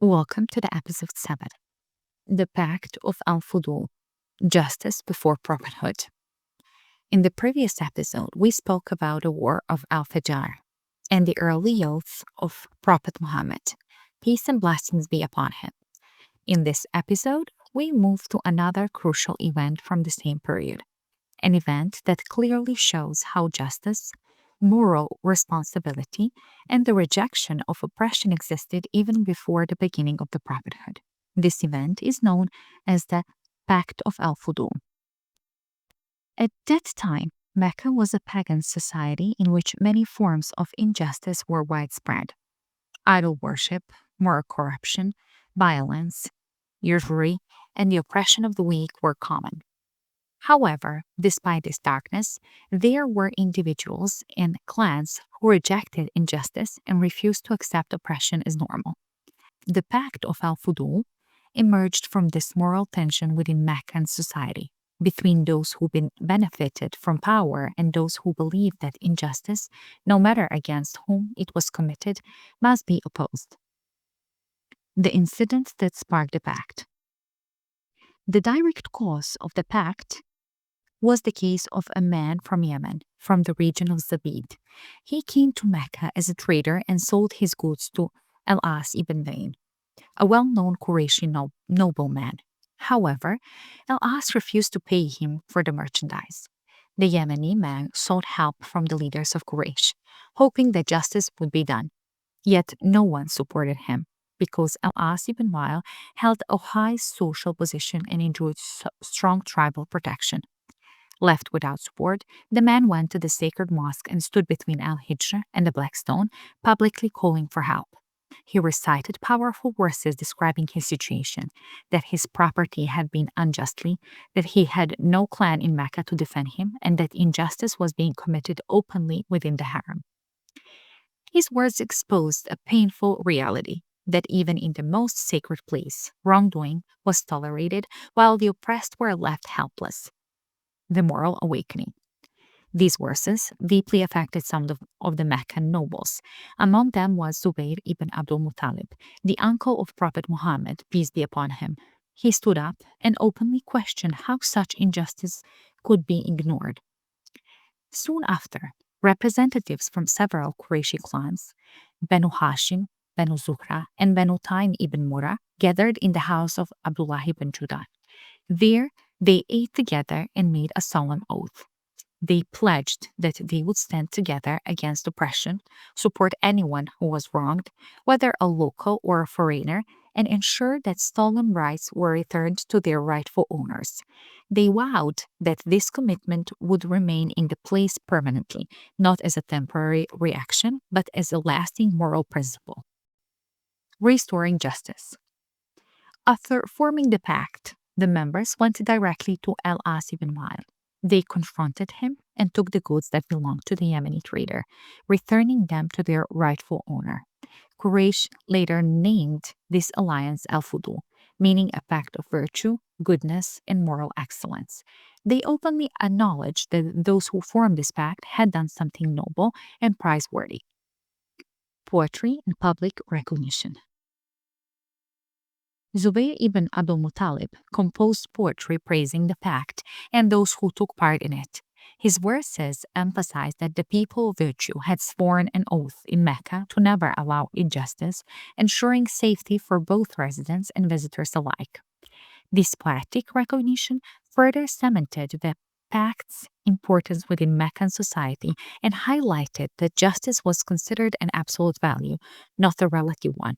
Welcome to the episode 7, the Pact of Al-Fudul, Justice Before Prophethood. In the previous episode, we spoke about the War of Al-Fijar and the early youth of Prophet Muhammad, peace and blessings be upon him. In this episode, we move to another crucial event from the same period, an event that clearly shows how justice, moral responsibility, and the rejection of oppression existed even before the beginning of the prophethood. This event is known as the Pact of Al-Fudul. At that time, Mecca was a pagan society in which many forms of injustice were widespread. Idol worship, moral corruption, violence, usury, and the oppression of the weak were common. However, despite this darkness, there were individuals and clans who rejected injustice and refused to accept oppression as normal. The Pact of Al-Fudul emerged from this moral tension within Meccan society, between those who benefited from power and those who believed that injustice, no matter against whom it was committed, must be opposed. The incident that sparked the pact. The direct cause of the pact was the case of a man from Yemen, from the region of Zabid. He came to Mecca as a trader and sold his goods to Al-As ibn Bain, a well-known Qurayshi nobleman. However, Al-As refused to pay him for the merchandise. The Yemeni man sought help from the leaders of Quraysh, hoping that justice would be done. Yet no one supported him, because Al-As ibn Wa'il held a high social position and enjoyed strong tribal protection. Left without support, the man went to the sacred mosque and stood between Al-Hijr and the Black Stone, publicly calling for help. He recited powerful verses describing his situation, that his property had been unjustly, that he had no clan in Mecca to defend him, and that injustice was being committed openly within the harem. His words exposed a painful reality, that even in the most sacred place, wrongdoing was tolerated while the oppressed were left helpless. The moral awakening. These verses deeply affected some of the Meccan nobles. Among them was Zubayr ibn Abdul Muttalib, the uncle of Prophet Muhammad, peace be upon him. He stood up and openly questioned how such injustice could be ignored. Soon after, representatives from several Qurayshi clans, Banu Hashim, Banu Zuhra, and Banu Taym ibn Murrah, gathered in the house of Abdullah ibn Judah. There, they ate together and made a solemn oath. They pledged that they would stand together against oppression, support anyone who was wronged, whether a local or a foreigner, and ensure that stolen rights were returned to their rightful owners. They vowed that this commitment would remain in the place permanently, not as a temporary reaction, but as a lasting moral principle. Restoring justice. After forming the pact, the members went directly to Al-As ibn Wa'il. They confronted him and took the goods that belonged to the Yemeni trader, returning them to their rightful owner. Quraysh later named this alliance Al-Fudul, meaning a pact of virtue, goodness, and moral excellence. They openly acknowledged that those who formed this pact had done something noble and praiseworthy. Poetry and public recognition. Zubayr ibn Abdul Muttalib composed poetry praising the pact and those who took part in it. His verses emphasized that the people of virtue had sworn an oath in Mecca to never allow injustice, ensuring safety for both residents and visitors alike. This poetic recognition further cemented the pact's importance within Meccan society and highlighted that justice was considered an absolute value, not a relative one.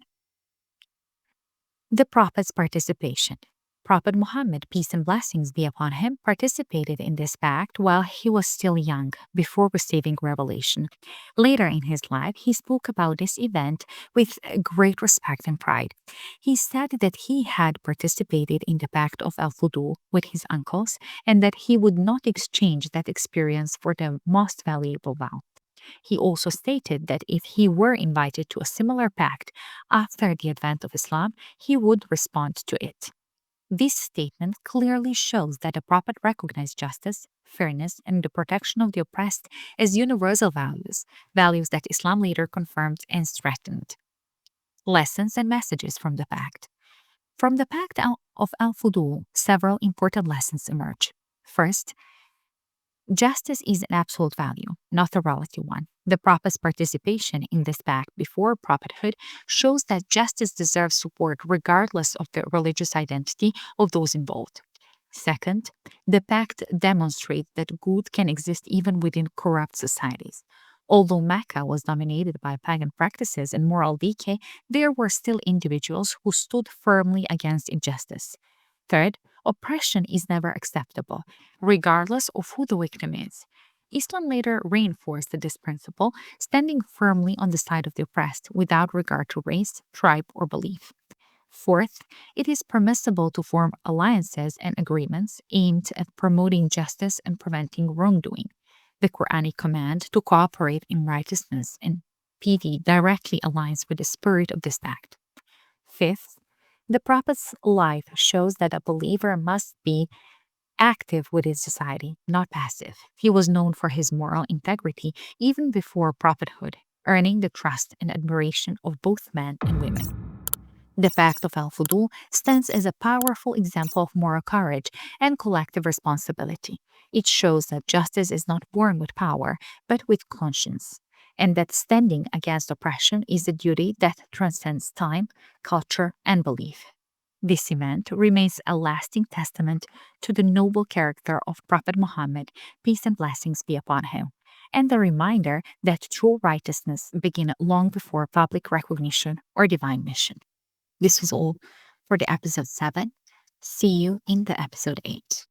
The Prophet's participation. Prophet Muhammad, peace and blessings be upon him, participated in this pact while he was still young, before receiving revelation. Later in his life, he spoke about this event with great respect and pride. He said that he had participated in the Pact of Al-Fudul with his uncles and that he would not exchange that experience for the most valuable vow. He also stated that if he were invited to a similar pact after the advent of Islam, he would respond to it. This statement clearly shows that the Prophet recognized justice, fairness, and the protection of the oppressed as universal values, values that Islam later confirmed and strengthened. Lessons and messages from the Pact. From the of Al-Fudul, several important lessons emerge. First, justice is an absolute value, not a relative one. The Prophet's participation in this pact before prophethood shows that justice deserves support regardless of the religious identity of those involved. Second, the pact demonstrates that good can exist even within corrupt societies. Although Mecca was dominated by pagan practices and moral decay, there were still individuals who stood firmly against injustice. Third, oppression is never acceptable, regardless of who the victim is. Islam later reinforced this principle, standing firmly on the side of the oppressed without regard to race, tribe, or belief. Fourth, it is permissible to form alliances and agreements aimed at promoting justice and preventing wrongdoing. The Quranic command to cooperate in righteousness and piety directly aligns with the spirit of this pact. Fifth, the Prophet's life shows that a believer must be active with his society, not passive. He was known for his moral integrity even before prophethood, earning the trust and admiration of both men and women. The Pact of Al-Fudul stands as a powerful example of moral courage and collective responsibility. It shows that justice is not born with power, but with conscience, and that standing against oppression is a duty that transcends time, culture, and belief. This event remains a lasting testament to the noble character of Prophet Muhammad, peace and blessings be upon him, and the reminder that true righteousness begins long before public recognition or divine mission. This was all for the episode 7. See you in the episode 8.